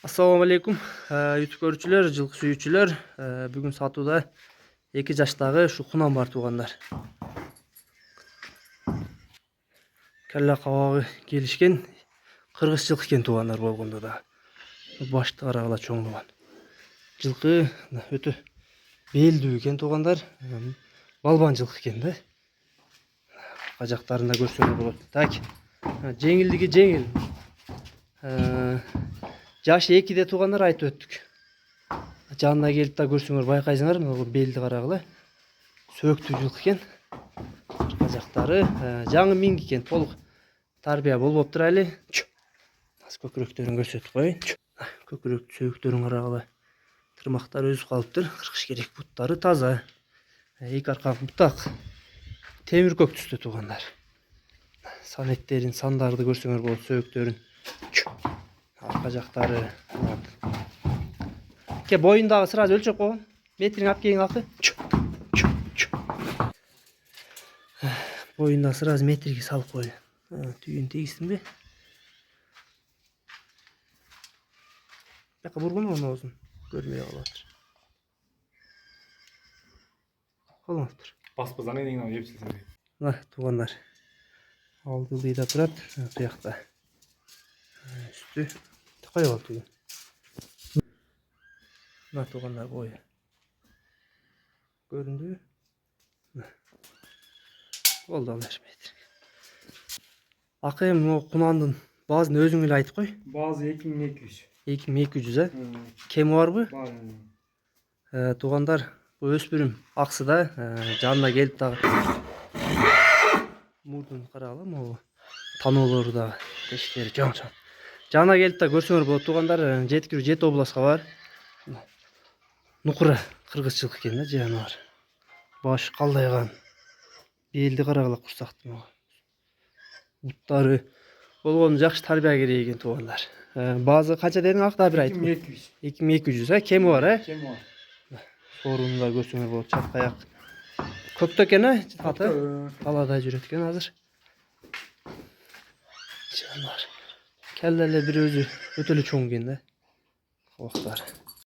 Assalamu alaikum. YouTube көрүүчүлөр, жылкы сүйүүчүлөр. Бүгүн сатууда 2 жаштагы ушу кунан бар туугандар. Калла кабагы келишкен кыргыз жылкы экен туугандар болгондо да. Башты карагыла чоңдуган. Жылкы өтө белдүү экен туугандар. Балбан жылкы экен да. Ажактарында көрсөңөр болот. Так. Жеңилдиги жеңил. Жашы 2'de туугандар айтып өттүк. Жанына келип да көрсөңөр байкайсыңар, мына белди карагыла. Сөктүү жылкы экен. Ажактары жаңы минги экен, толук тарбия болбоптур эле. Көкүрөктөрүн көрсөтүп коеюн. Көкүрөк сөктөрүн карагыла. Тырмактары өзүп калыптыр. Кыркыш керек, буттары таза. Эки арка бутак темир көк түстө туугандар. Санеттерин, сандарды көрсөңөр болот, сөктөрүн. Арка жактары. Ке боюндагы сразу өлчөп койгон. Метрин алып келиң акы. Боюнда сразу метрге салып кой. Түйүн тийгиздинби? Бияка бургун оозун көрмөй калыптыр. Калмаптыр. Баспыздан эдиңен алып епчилсең. Мына туугандар. Алдылыйда турат, буякта. Үстү кой калды. Мына туугандар бою. Көрүндүбү? Болду ал метр. Акы эми кунандын баазын өзүң эле айтып кой. Баазы 2200. 2200, кеми барбы? Бар. Туугандар, бул өспүрүм аксыда жанына келип дагы мурдун карагыла, могу таноолору да тештери чоң-чоң. Жанына келип да көрсөңөр болот туугандар, жети областка бар. Нукура кыргыз жылкы экен да, жана бар. Баш калдайган. Белди карагыла курсактын. Буттары болгону жакшы тарбия керек экен туугандар. Баазы канча дедиң ак, да бир айт. 2200. 2200, кеми бар, Кеми бар. Сорунда көрсөңөр болот, чаткаяк. Көктө экен, аты. Талада жүрөт экен азыр. Жанар. Келлеле бир өзү өтө эле чоң экен да. Кабактары.